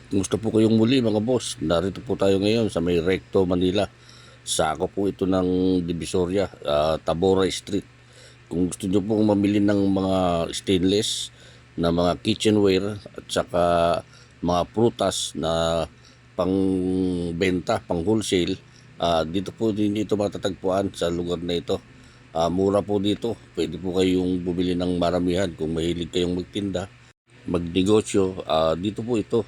Gusto po kayong muli mga boss. Narito po tayo ngayon sa may Recto, Manila. Sako po ito ng Divisoria, Tabora Street. Kung gusto nyo pong mamili ng mga stainless na mga kitchenware at saka mga prutas na pang benta, pang wholesale, dito po din ito matatagpuan sa lugar na ito. Mura po dito. Pwede po kayong bumili ng maramihan kung mahilig kayong magtinda, magnegosyo. Dito po ito,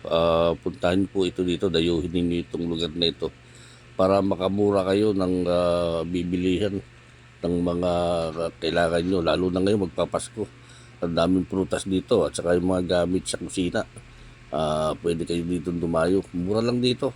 puntahan po ito dito, dayuhin ninyo itong lugar na ito para makamura kayo ng bibilihan ng mga kailangan nyo, lalo na ngayon magpapasko. Ang daming prutas dito at saka yung mga gamit sa kusina. Pwede kayo dito dumayo, mura lang dito.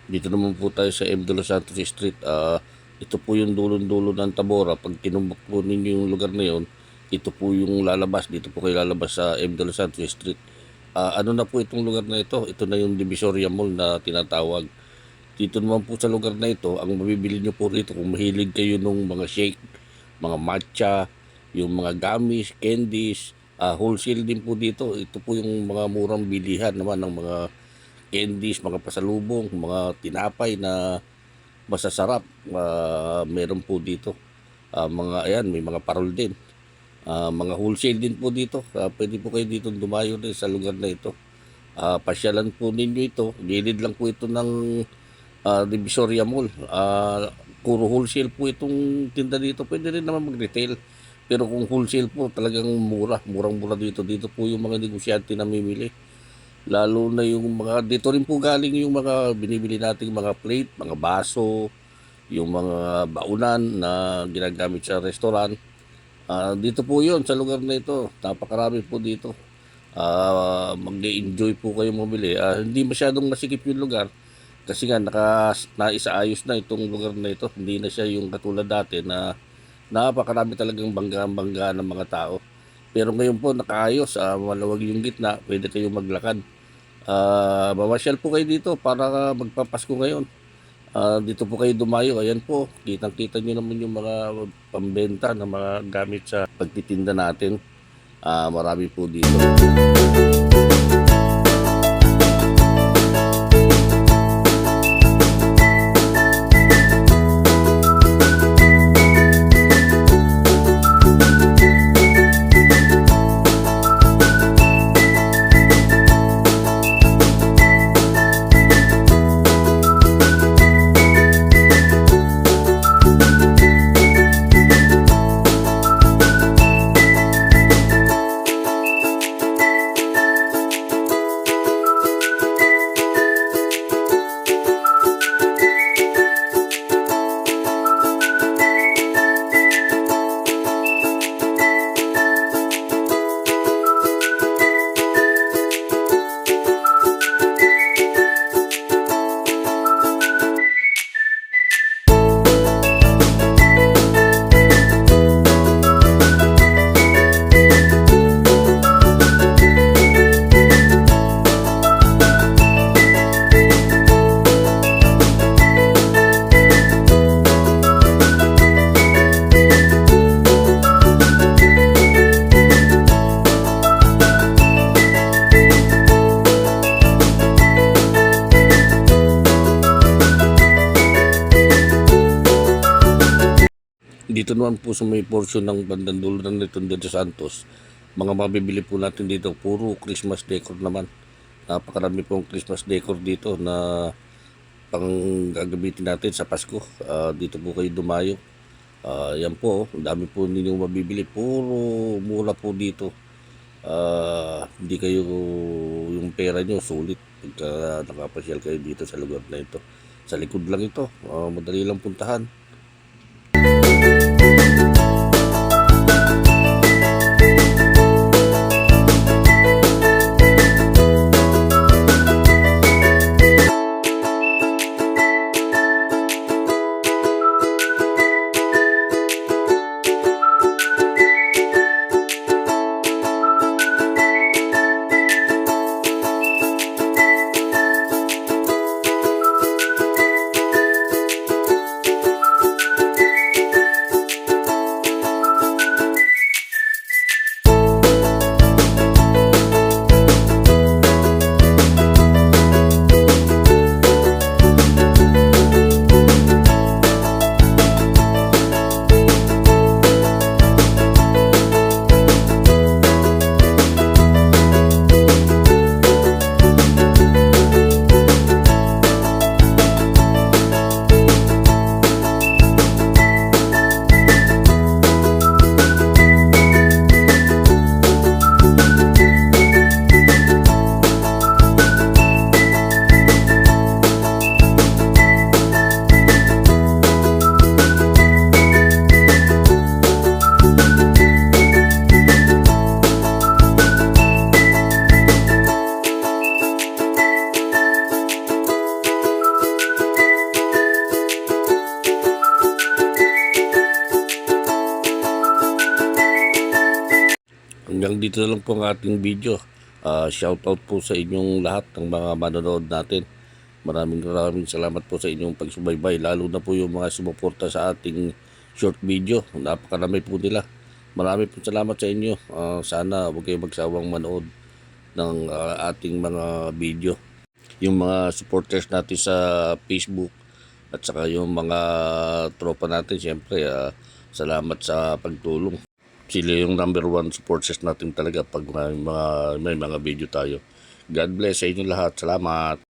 Dito naman po tayo sa M. De Los Santos Street. Ito po yung dulon-dulo ng Tabora. Pag kinumbak po ninyo yung lugar na yun, ito po yung lalabas. Dito po kayo lalabas sa M. De Los Santos Street. Ano na po itong lugar na ito? Ito na yung Divisoria Mall na tinatawag. Dito naman po sa lugar na ito, ang mabibili nyo po rito kung mahilig kayo nung mga shake, mga matcha, yung mga gummies, candies, wholesale din po dito. Ito po yung mga murang bilihan naman ng mga candies, mga pasalubong, mga tinapay na masasarap. Meron po dito. Mga ayan, may mga parol din. Mga wholesale din po dito. Pwede po kayo dito dumayo din sa lugar na ito. Pasyalan po ninyo ito. Gilid lang po ito ng Divisoria Mall. Puro wholesale po itong tinda dito. Pwede rin naman mag-retail. Pero kung wholesale po, talagang mura. Murang-mura dito. Dito po yung mga negosyante na mimili. Lalo na yung mga, dito rin po galing yung mga binibili nating mga plate, mga baso, yung mga baunan na ginagamit sa restaurant. Dito po yun, sa lugar na ito. Napakarami po dito. Mag-enjoy po kayo mamili. Hindi masyadong masikip yung lugar. Kasi nga, naisaayos na itong lugar na ito. Hindi na siya yung katulad dati na napakarami talagang bangga-bangga ng mga tao. Pero ngayon po, nakaayos. Malawag yung gitna. Pwede kayong maglakad. Mamasyal po kayo dito para magpapasko ngayon. Dito po kayo dumayo. Ayan po, kitang-kita nyo naman yung mga pambenta na mga gamit sa pagtitinda natin. Marami po dito. Dito naman po sa may portion ng bandang dulo ng Rotonda de Santos, mga mabibili po natin dito, puro Christmas decor naman. Napakarami pong Christmas decor dito na pang gagamitin natin sa Pasko. Dito po kayo dumayo. Yan po, ang dami po ninyong mabibili. Puro mura po dito. Hindi kayo, yung pera nyo sulit. pagka nakapasyal kayo dito sa lugar na ito. Sa likod lang ito, madali lang puntahan. Hanggang dito na lang po ang ating video. Shoutout po sa inyong lahat ng mga manonood natin. Maraming salamat po sa inyong pagsubaybay, lalo na po yung mga sumuporta sa ating short video. Napakarami po nila. Marami po salamat sa inyo. Sana huwag kayong magsawang manood ng ating mga video. Yung mga supporters natin sa Facebook at saka yung mga tropa natin, siyempre salamat sa pagtulong. Sila yung number 1 supporters natin talaga pag may mga video tayo. God bless sa inyo lahat. Salamat.